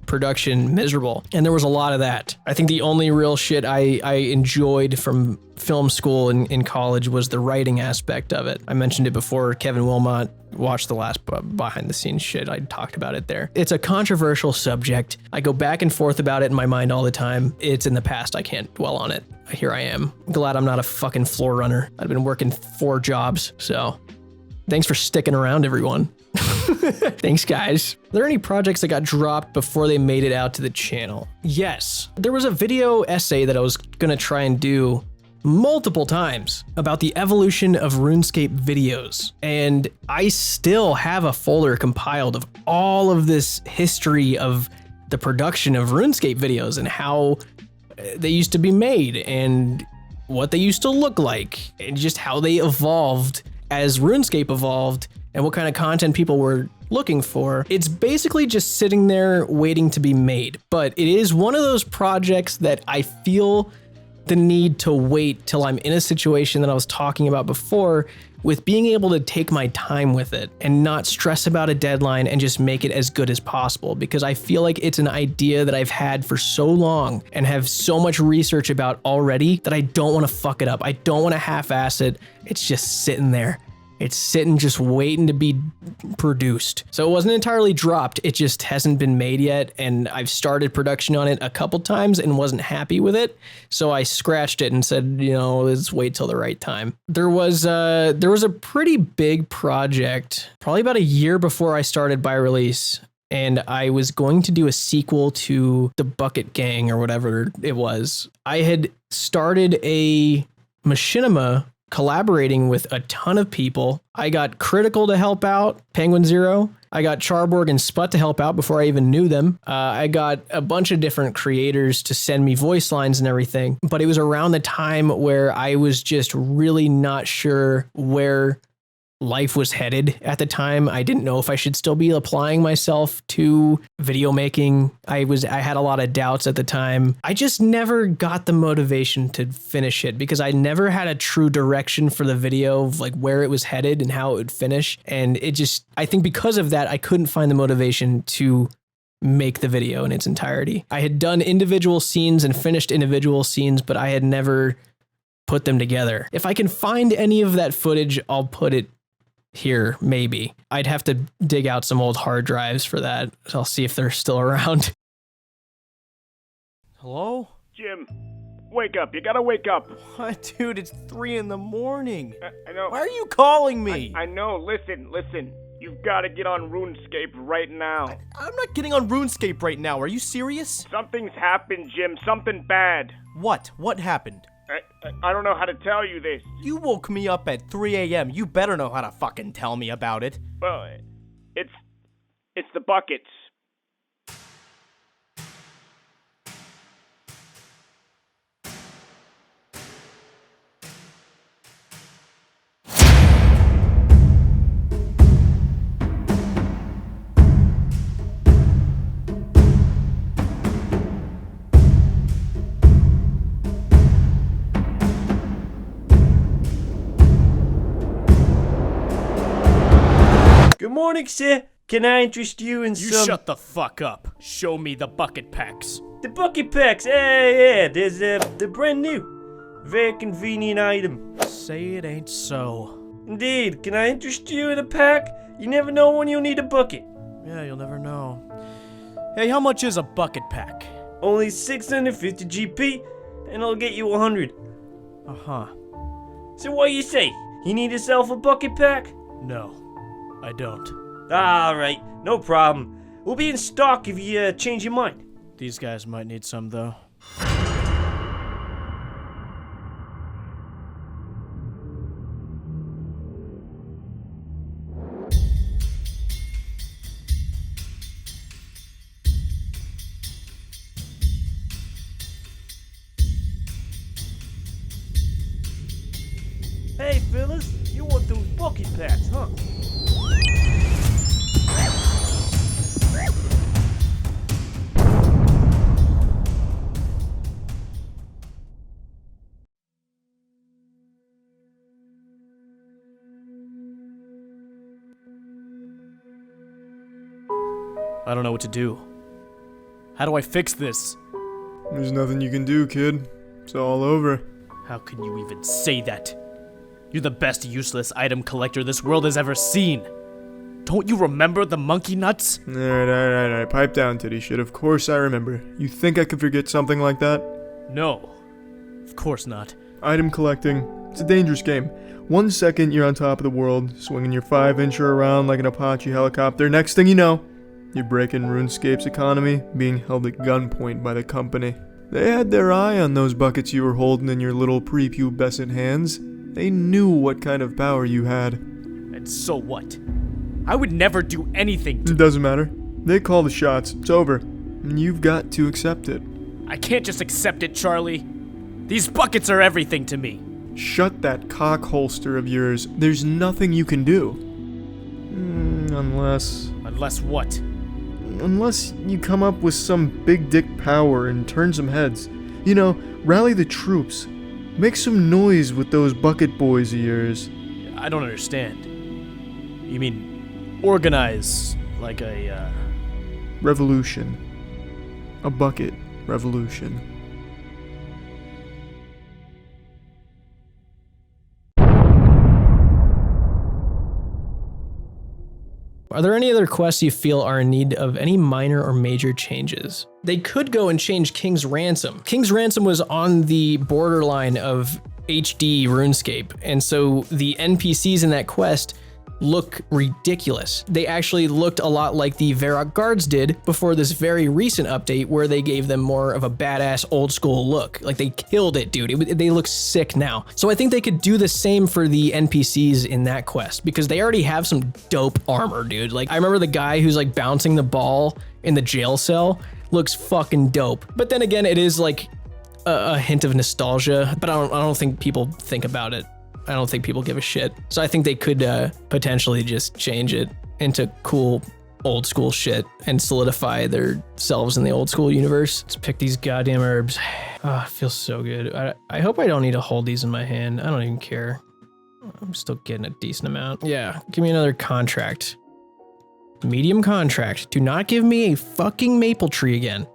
production miserable. And there was a lot of that. I think the only real shit I enjoyed from film school in college was the writing aspect of it. I mentioned it before. Kevin Wilmot watched the last behind the scenes shit. I talked about it there. It's a controversial subject. I go back and forth about it in my mind all the time. It's in the past. I can't dwell on it. Here I am. Glad I'm not a fucking floor runner. I've been working 4 jobs. So thanks for sticking around, everyone. Thanks, guys. Are there any projects that got dropped before they made it out to the channel? Yes. There was a video essay that I was gonna try and do multiple times about the evolution of RuneScape videos. And I still have a folder compiled of all of this history of the production of RuneScape videos and how they used to be made and what they used to look like and just how they evolved as RuneScape evolved and what kind of content people were looking for. It's basically just sitting there waiting to be made, but it is one of those projects that I feel the need to wait till I'm in a situation that I was talking about before with being able to take my time with it and not stress about a deadline and just make it as good as possible, because I feel like it's an idea that I've had for so long and have so much research about already that I don't want to fuck it up. I don't want to half-ass it. It's just sitting there. It's sitting just waiting to be produced. So it wasn't entirely dropped. It just hasn't been made yet. And I've started production on it a couple times and wasn't happy with it. So I scratched it and said, you know, let's wait till the right time. There was a pretty big project, probably about a year before I started by release. And I was going to do a sequel to The Bucket Gang or whatever it was. I had started a machinima collaborating with a ton of people. I got Critical to help out, Penguin Zero. I got Charborg and Sput to help out before I even knew them. I got a bunch of different creators to send me voice lines and everything. But it was around the time where I was just really not sure where life was headed at the time. I didn't know if I should still be applying myself to video making. I had a lot of doubts at the time. I just never got the motivation to finish it because I never had a true direction for the video of like where it was headed and how it would finish. And I think because of that, I couldn't find the motivation to make the video in its entirety. I had done individual scenes and finished individual scenes, but I had never put them together. If I can find any of that footage, I'll put it here, maybe. I'd have to dig out some old hard drives for that. So I'll see if they're still around. Hello? Jim, wake up. You gotta wake up. What, dude? It's 3 in the morning. I know. Why are you calling me? I know. Listen. You've gotta get on RuneScape right now. I'm not getting on RuneScape right now. Are you serious? Something's happened, Jim. Something bad. What? What happened? I don't know how to tell you this. You woke me up at 3 a.m. You better know how to fucking tell me about it. Well, it's the buckets. Good morning, sir. Can I interest you in You some... shut the fuck up. Show me the bucket packs. The bucket packs. Yeah. They're brand new. Very convenient item. Say it ain't so. Indeed. Can I interest you in a pack? You never know when you'll need a bucket. Yeah, you'll never know. Hey, how much is a bucket pack? Only 650 GP, and I'll get you 100. Uh-huh. So what you say? You need yourself a bucket pack? No, I don't. Alright, no problem. We'll be in stock if you change your mind. These guys might need some, though. Hey, fellas, you want those bucket packs, huh? I don't know what to do. How do I fix this? There's nothing you can do, kid. It's all over. How can you even say that? You're the best useless item collector this world has ever seen. Don't you remember the monkey nuts? Alright. Pipe down, titty shit. Of course I remember. You think I could forget something like that? No. Of course not. Item collecting. It's a dangerous game. 1 second you're on top of the world, swinging your 5-incher around like an Apache helicopter. Next thing you know, you're breaking RuneScape's economy, being held at gunpoint by the company. They had their eye on those buckets you were holding in your little prepubescent hands. They knew what kind of power you had. And so what? I would never do anything to... It doesn't matter. They call the shots. It's over. And you've got to accept it. I can't just accept it, Charlie. These buckets are everything to me. Shut that cock holster of yours. There's nothing you can do. Unless what? Unless you come up with some big dick power and turn some heads. You know, rally the troops. Make some noise with those bucket boys of yours. I don't understand. You mean organize like a, Revolution. A bucket revolution. Are there any other quests you feel are in need of any minor or major changes? They could go and change King's Ransom. King's Ransom was on the borderline of HD RuneScape, and so the NPCs in that quest look ridiculous. They actually looked a lot like the Varrock guards did before this very recent update where they gave them more of a badass old school look. Like they killed it, dude. They look sick now. So I think they could do the same for the NPCs in that quest because they already have some dope armor, dude. Like I remember the guy who's like bouncing the ball in the jail cell looks fucking dope. But then again, it is like a hint of nostalgia, but I don't think people think about it. I don't think people give a shit. So I think they could potentially just change it into cool old school shit and solidify themselves in the old school universe. Let's pick these goddamn herbs. Oh, it feels so good. I hope I don't need to hold these in my hand. I don't even care. I'm still getting a decent amount. Yeah, give me another contract. Medium contract. Do not give me a fucking maple tree again.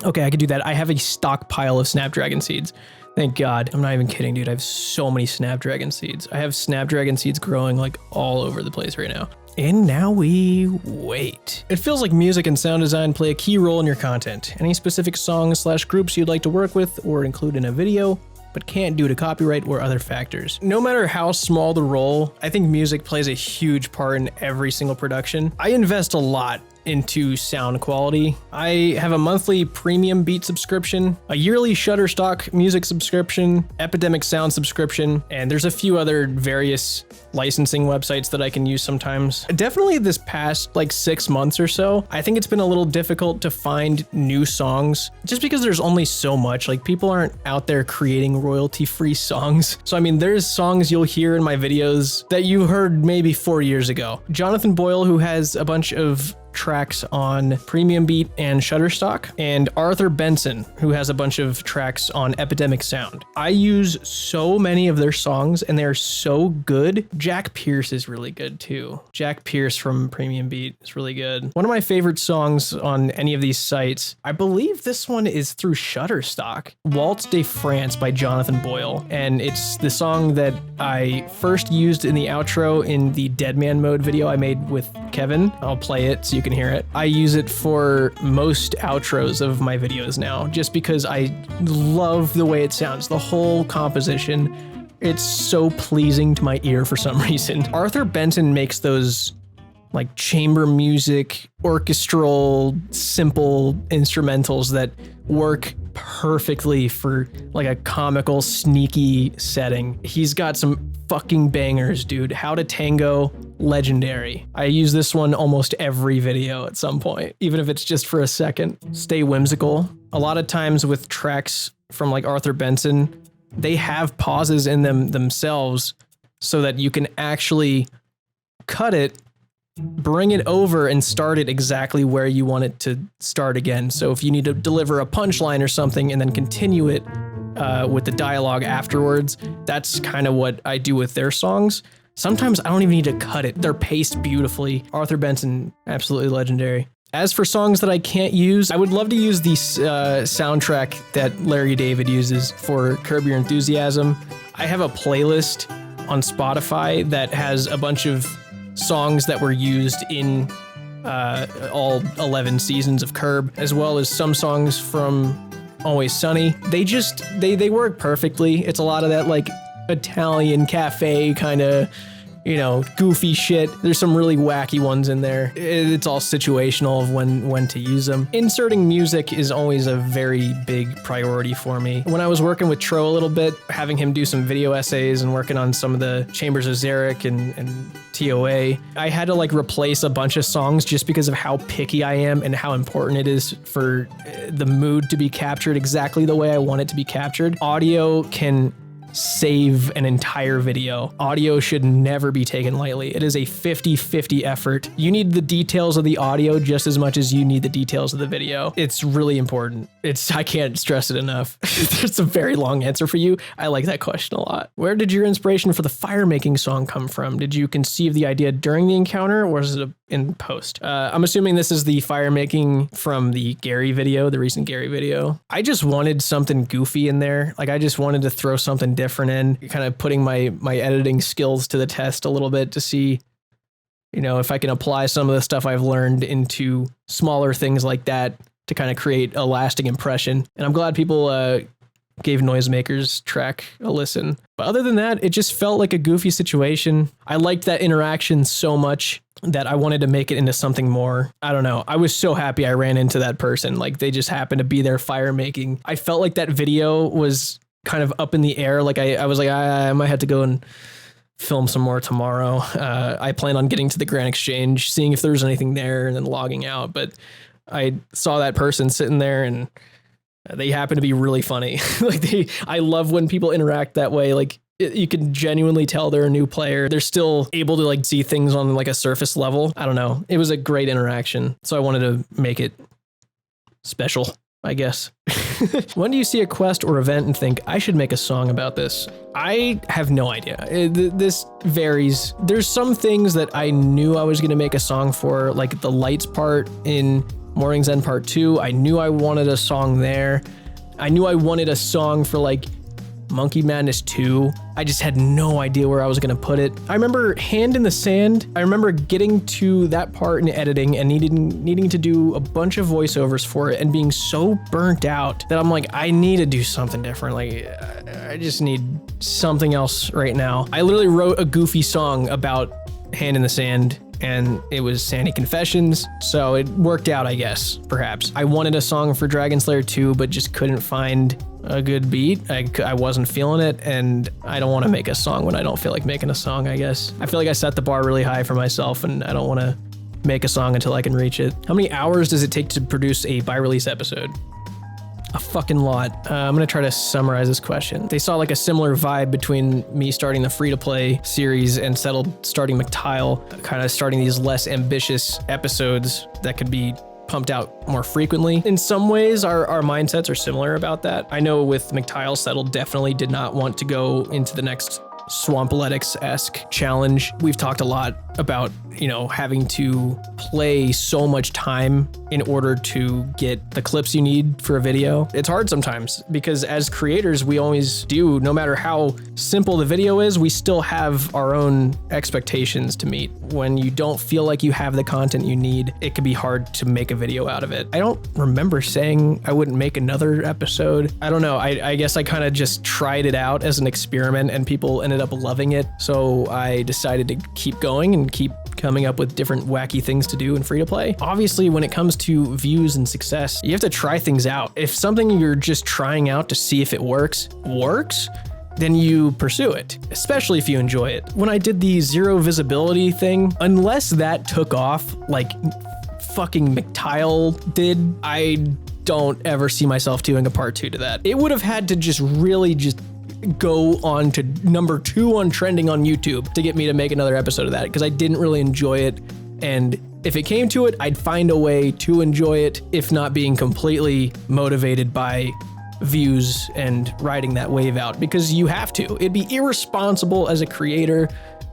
Okay, I could do that. I have a stockpile of snapdragon seeds. Thank God. I'm not even kidding, dude. I have so many snapdragon seeds. I have snapdragon seeds growing like all over the place right now. And now we wait. It feels like music and sound design play a key role in your content. Any specific songs/groups you'd like to work with or include in a video, but can't due to copyright or other factors. No matter how small the role, I think music plays a huge part in every single production. I invest a lot into sound quality. I have a monthly premium beat subscription, a yearly Shutterstock music subscription, Epidemic Sound subscription, and there's a few other various licensing websites that I can use sometimes. Definitely this past like 6 months or so, I think it's been a little difficult to find new songs just because there's only so much. Like people aren't out there creating royalty-free songs. So I mean, there's songs you'll hear in my videos that you heard maybe 4 years ago. Jonathan Boyle, who has a bunch of tracks on Premium Beat and Shutterstock, and Arthur Benson, who has a bunch of tracks on Epidemic Sound. I use so many of their songs and they're so good. Jack Pierce is really good too. Jack Pierce from Premium Beat is really good. One of my favorite songs on any of these sites, I believe this one is through Shutterstock, Waltz de France by Jonathan Boyle. And it's the song that I first used in the outro in the Dead Man Mode video I made with Kevin. I'll play it so you can hear it. I use it for most outros of my videos now, just because I love the way it sounds. The whole composition, it's so pleasing to my ear for some reason. Arthur Benson makes those like chamber music, orchestral, simple instrumentals that work perfectly for like a comical, sneaky setting. He's got some fucking bangers, dude. How to Tango, legendary. I use this one almost every video at some point, even if it's just for a second. Stay whimsical. A lot of times with tracks from like Arthur Benson, they have pauses in them themselves so that you can actually cut it, bring it over and start it exactly where you want it to start again. So if you need to deliver a punchline or something and then continue it with the dialogue afterwards, that's kind of what I do with their songs. Sometimes I don't even need to cut it. They're paced beautifully. Arthur Benson, absolutely legendary. As for songs that I can't use, I would love to use the soundtrack that Larry David uses for Curb Your Enthusiasm. I have a playlist on Spotify that has a bunch of songs that were used in all 11 seasons of Curb, as well as some songs from Always Sunny. They work perfectly. It's a lot of that like Italian cafe kind of, you know, goofy shit. There's some really wacky ones in there. It's all situational of when to use them. Inserting music is always a very big priority for me. When I was working with Tro a little bit, having him do some video essays and working on some of the Chambers of Zarek and TOA, I had to like replace a bunch of songs just because of how picky I am and how important it is for the mood to be captured exactly the way I want it to be captured. Audio can save an entire video. Audio should never be taken lightly. It is a 50-50 effort. You need the details of the audio just as much as you need the details of the video. It's really important. I can't stress it enough. There's a very long answer for you. I like that question a lot. Where did your inspiration for the fire making song come from? Did you conceive the idea during the encounter or was it in post? I'm assuming this is the fire making from the Gary video, the recent Gary video. I just wanted something goofy in there. Like I just wanted to throw something different in, kind of putting my editing skills to the test a little bit to see, you know, if I can apply some of the stuff I've learned into smaller things like that to kind of create a lasting impression. And I'm glad people gave Noisemakers track a listen. But other than that, it just felt like a goofy situation. I liked that interaction so much that I wanted to make it into something more. I don't know. I was so happy I ran into that person. Like they just happened to be there fire making. I felt like that video was kind of up in the air. Like I was like, I might have to go and film some more tomorrow. I plan on getting to the Grand Exchange, seeing if there's anything there and then logging out. But I saw that person sitting there and they happen to be really funny. I love when people interact that way. Like You can genuinely tell they're a new player. They're still able to like see things on like a surface level. I don't know. It was a great interaction. So I wanted to make it special, I guess. When do you see a quest or event and think, I should make a song about this? I have no idea. This varies. There's some things that I knew I was going to make a song for, like the lights part in Morning's End Part 2. I knew I wanted a song there. I knew I wanted a song for like Monkey Madness 2. I just had no idea where I was going to put it. I remember Hand in the Sand. I remember getting to that part in editing and needing to do a bunch of voiceovers for it and being so burnt out that I'm like, I need to do something different. Like, I just need something else right now. I literally wrote a goofy song about Hand in the Sand, and it was Sandy Confessions, so it worked out, I guess, perhaps. I wanted a song for Dragon Slayer 2, but just couldn't find a good beat. I wasn't feeling it, and I don't want to make a song when I don't feel like making a song, I guess. I feel like I set the bar really high for myself, and I don't want to make a song until I can reach it. How many hours does it take to produce a by-release episode? A fucking lot. I'm gonna try to summarize this question. They saw like a similar vibe between me starting the free-to-play series and Settled starting McTile, kind of starting these less ambitious episodes that could be pumped out more frequently. In some ways, our mindsets are similar about that. I know with McTile, Settled definitely did not want to go into the next Swampoletics-esque challenge. We've talked a lot about, you know, having to play so much time in order to get the clips you need for a video. It's hard sometimes because as creators, we always do, no matter how simple the video is, we still have our own expectations to meet. When you don't feel like you have the content you need, it can be hard to make a video out of it. I don't remember saying I wouldn't make another episode. I don't know. I guess I kind of just tried it out as an experiment and people ended up loving it. So I decided to keep going and keep coming up with different wacky things to do in free to play. Obviously, when it comes to views and success, you have to try things out. If something you're just trying out to see if it works, then you pursue it, especially if you enjoy it. When I did the zero visibility thing, unless that took off like fucking McTile did, I don't ever see myself doing a part 2 to that. It would have had to just really just go on to number 2 on trending on YouTube to get me to make another episode of that, because I didn't really enjoy it. And if it came to it, I'd find a way to enjoy it, if not being completely motivated by views and riding that wave out, because you have to. It'd be irresponsible as a creator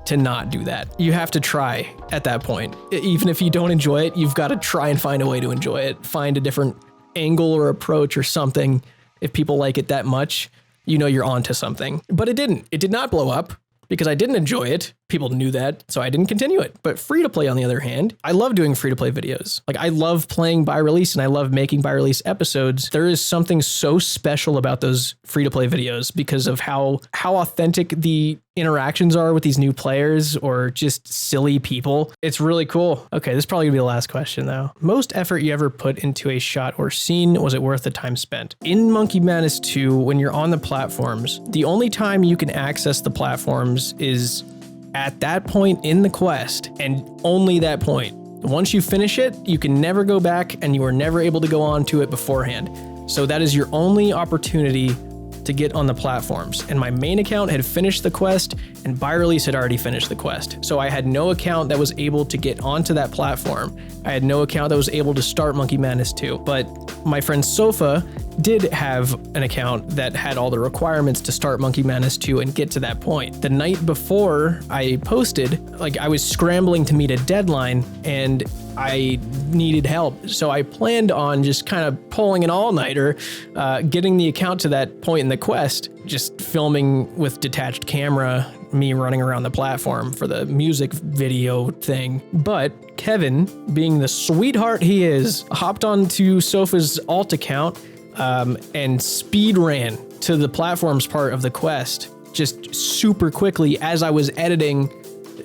to not do that. You have to try at that point. Even if you don't enjoy it, you've got to try and find a way to enjoy it. Find a different angle or approach or something. If people like it that much, you know you're onto something. But it didn't. It did not blow up because I didn't enjoy it. People knew that, so I didn't continue it. But free to play, on the other hand, I love doing free to play videos. Like, I love playing by release and I love making by release episodes. There is something so special about those free to play videos because of how authentic the interactions are with these new players or just silly people. It's really cool. Okay, this is probably gonna be the last question though. Most effort you ever put into a shot or scene, was it worth the time spent? In Monkey Madness 2, when you're on the platforms, the only time you can access the platforms is at that point in the quest, and only that point. Once you finish it, you can never go back and you are never able to go on to it beforehand. So that is your only opportunity to get on the platforms. And my main account had finished the quest and by release had already finished the quest. So I had no account that was able to get onto that platform. I had no account that was able to start Monkey Madness 2. But my friend Sofa did have an account that had all the requirements to start Monkey Madness 2 and get to that point. The night before I posted, like, I was scrambling to meet a deadline and I needed help. So I planned on just kind of pulling an all-nighter, getting the account to that point in the quest, just filming with detached camera, me running around the platform for the music video thing. But Kevin, being the sweetheart he is, hopped onto Sofa's alt account and speed ran to the platforms part of the quest just super quickly as I was editing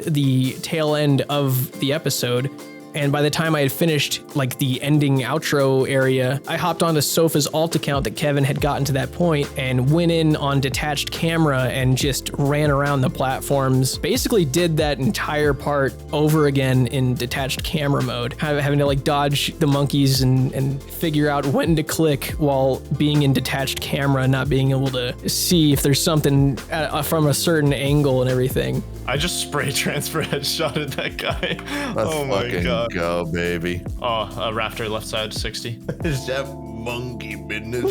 the tail end of the episode. And by the time I had finished like the ending outro area, I hopped onto Sofa's alt account that Kevin had gotten to that point and went in on detached camera and just ran around the platforms. Basically did that entire part over again in detached camera mode, having to like dodge the monkeys and figure out when to click while being in detached camera, not being able to see if there's something from a certain angle and everything. I just spray transfer headshotted that guy. Let's Oh my fucking god. go, baby. Oh, rafter left side 60. Is that monkey business?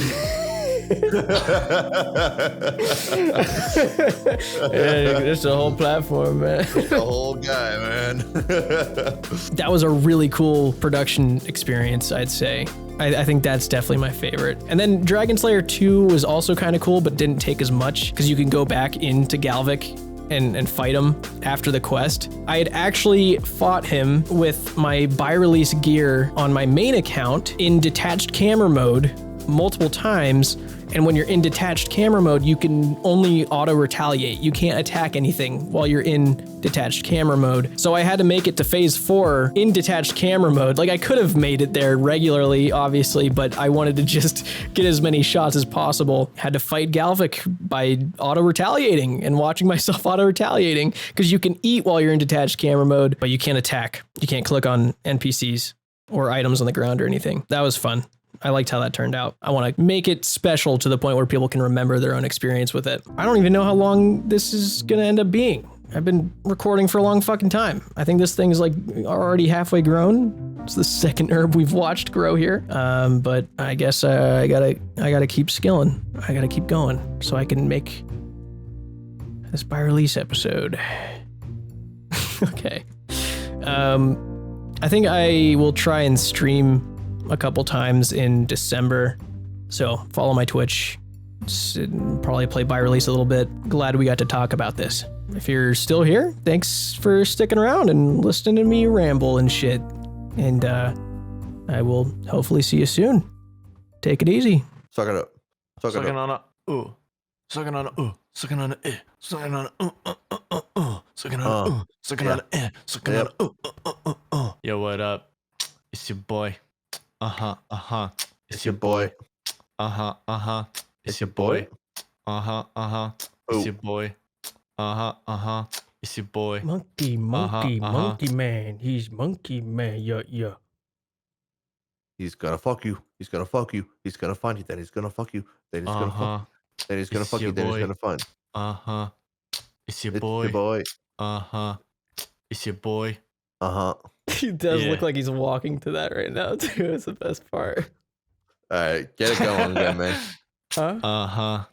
It's a whole platform, man. The whole guy, man. That was a really cool production experience, I'd say. I think that's definitely my favorite. And then Dragon Slayer 2 was also kind of cool, but didn't take as much because you can go back into Galvik and fight him after the quest. I had actually fought him with my by-release gear on my main account in detached camera mode multiple times. And when you're in detached camera mode, you can only auto-retaliate. You can't attack anything while you're in detached camera mode. So I had to make it to phase 4 in detached camera mode. Like I could have made it there regularly, obviously, but I wanted to just get as many shots as possible. Had to fight Galvik by auto-retaliating and watching myself auto-retaliating because you can eat while you're in detached camera mode, but you can't attack. You can't click on NPCs or items on the ground or anything. That was fun. I liked how that turned out. I want to make it special to the point where people can remember their own experience with it. I don't even know how long this is going to end up being. I've been recording for a long fucking time. I think this thing is like already halfway grown. It's the second herb we've watched grow here. But I guess I gotta keep skilling. I gotta keep going so I can make this by release episode. Okay. I think I will try and stream a couple times in December. So follow my Twitch, probably play by release a little bit. Glad we got to talk about this. If you're still here, thanks for sticking around and listening to me ramble and shit. And I will hopefully see you soon. Take it easy. Suck it up. Suck it Sucking up. on a ooh. Sucking on a ooh. Sucking on a eh. Sucking on a Sucking on a Sucking on a eh. Sucking on a Yo, what up? It's your boy. Uh-huh. It's your boy. Uh-huh. It's your boy. Uh-huh. It's your boy. Uh-huh. It's your boy. Monkey man. He's monkey man. Yeah. He's gonna fuck you. He's gonna fuck you. He's gonna find you. Then he's gonna fuck you. Then he's gonna fuck. Then he's gonna It's fuck you. your Then he's boy. gonna find. Uh-huh. It's your It's boy. your boy. Uh-huh. It's your boy. Uh-huh. He does Yeah. look like he's walking to that right now, too. It's the best part. All right, get it going again, man. Huh? Uh-huh.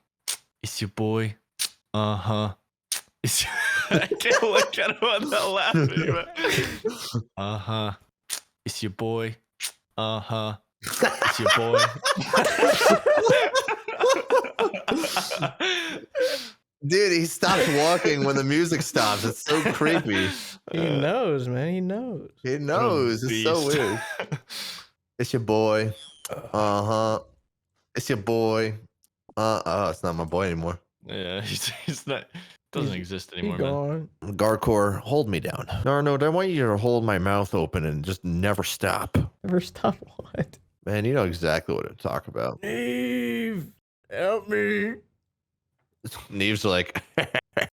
It's your boy. Uh-huh. It's I can't look at him without laughing. Uh-huh. It's your boy. Uh-huh. It's your boy. Dude, he stops walking when the music stops. It's so creepy. He knows, man. He knows. He knows. It's so beast. weird. It's your boy. Uh-huh. It's your boy. It's not my boy anymore. Yeah, he's not doesn't exist He anymore, man. gone. Garkor, hold me down. No, I want you to hold my mouth open and just never stop. Never stop what? Man, you know exactly what to talk about. Eve, help me. Neve's like,